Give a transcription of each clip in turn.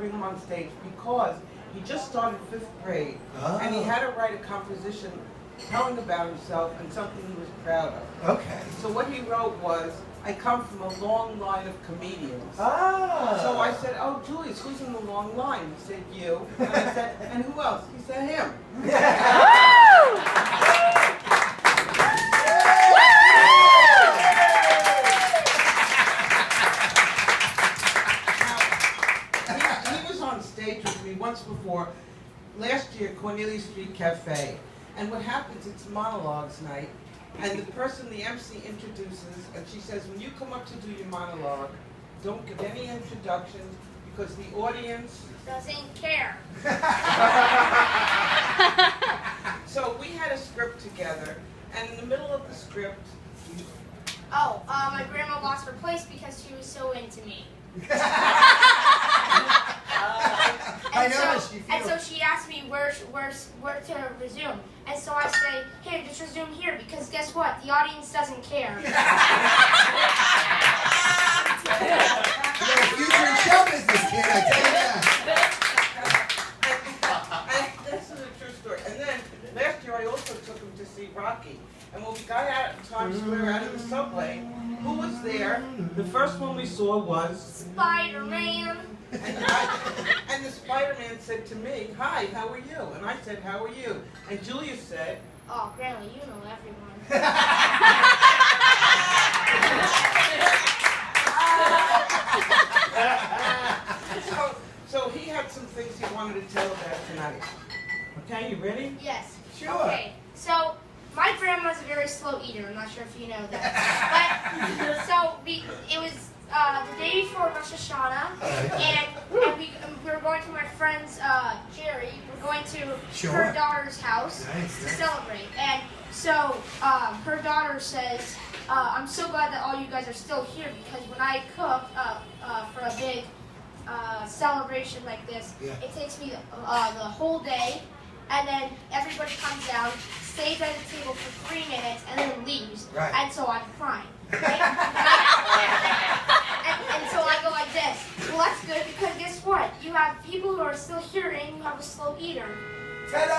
bring him on stage because he just started 5th grade, and he had to write a composition telling about himself and something he was proud of. Okay. So what he wrote was, I come from a long line of comedians. Ah. So I said, oh, Julius, who's in the long line? He said, you. And I said, and who else? He said, him. He was on stage with me once before, last year, Cornelia Street Cafe. And what happens, it's monologues night. And the person, the MC, introduces, and she says, when you come up to do your monologue, don't give any introductions because the audience doesn't care. So we had a script together, and in the middle of the script, My grandma lost her place because she was so into me. And so she asked me where to resume. And so I say, here, just resume here, because guess what? The audience doesn't care. You're a future in show business, kid, I tell you that. And this is a true story. And then last year I also took him to see Rocky. And when we got out of Times Square, out of the subway, who was there? The first one we saw was Spider-Man. And the Spider-Man said to me, hi, how are you? And I said, how are you? And Julia said, oh, Grandma, you know everyone. So he had some things he wanted to tell about tonight. Okay, you ready? Yes. Sure. Okay, so my grandma's a very slow eater. I'm not sure if you know that. But it was the day before Rosh Hashanah, and we were going to my friend's Jerry. We're going to her daughter's house to celebrate, and so her daughter says, "I'm so glad that all you guys are still here because when I cook for a big celebration like this, it takes me the whole day." And then everybody comes down, stays at the table for 3 minutes, and then leaves. Right. And so I'm crying. Right? and so I go like this. Well, that's good because guess what? You have people who are still here and you have a slow eater. Ta-da!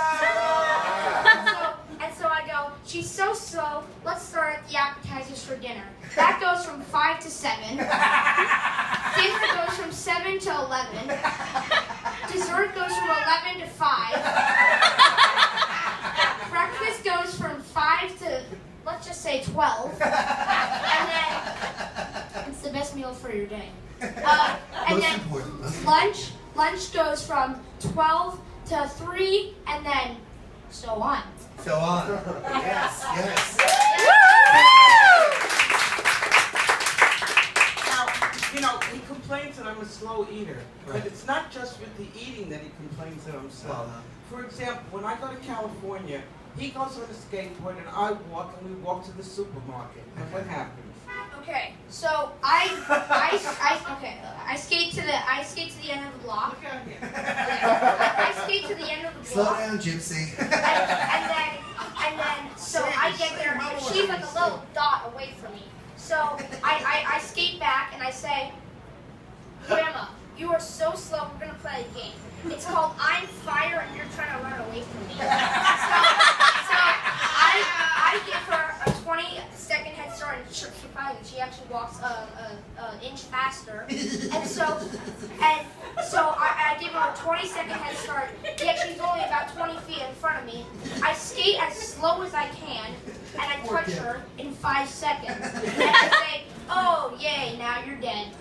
And so I go, she's so slow, let's start at the appetizers for dinner. That goes from 5 to 7. Dinner goes from 7 to 11. Dessert goes from 11 to 5. Breakfast goes from 5 to, let's just say 12. And then it's the best meal for your day. And then lunch goes from 12 to 3, and then so on. So on. Yes, yes. Now, you know, he complains that I'm a slow eater, but it's not just with the eating that he complains that I'm slow. For example, when I go to California, he goes on a skateboard and I walk, and we walk to the supermarket. And what happens? Okay, so I skate to the end of the block. Look out here. I skate to the end of the Slow block. down, Gypsy. And then, so I get there, and she's like a little dot away from me. So I skate back, and I say, Grandma, you are so slow, we're going to play a game. It's called I'm Fire, and you're trying to run away from me. So I give her a 20-second head start, and she actually walks an inch faster. And so I give her a 20-second head start, yet she's only about 20 feet in front of me. I skate as slow as I can, and I touch her in 5 seconds. And I say, oh, yay, now you're dead.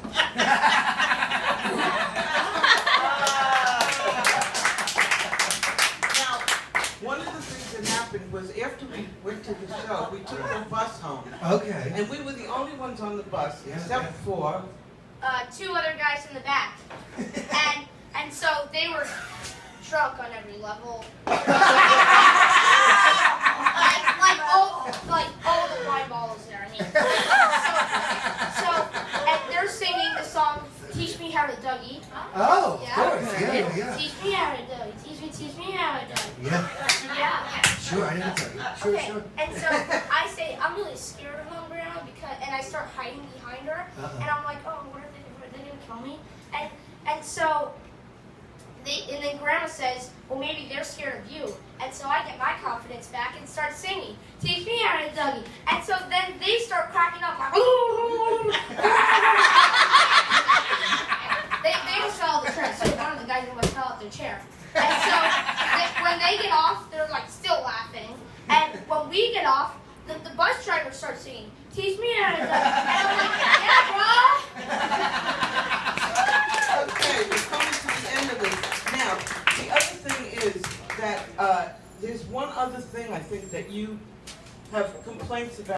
Now, one of the things that happened was after we went to the show, we took the bus home. Okay. And we were the only ones on the bus, except for 2 other guys in the back. And so they were drunk on every level. like all the wine bottles there, I mean. So and they're singing the song Teach Me How to Dougie. Oh, Yeah. of course. Yeah. Teach me how to Dougie. Teach me how to Dougie. Yeah. Yeah. Sure, I never tell you. Sure, Okay. sure. And so I say, I'm really scared of them, Grandma, and I start hiding behind her. And I'm like, oh, what are they going to kill me? And so and then Grandma says, well, maybe they're scared of you. And so I get my confidence back and start singing, teach me how to Dougie. And so then they start cracking up like, they just fell off the chair. So one of the guys almost fell off their chair. And so when they get off, they're like still laughing. And when we get off, the bus driver starts singing, teach me how to Dougie. And I'm like, yeah, bro. Okay, we're coming to the end of this. Now, the other thing is that there's one other thing I think that you have complaints about.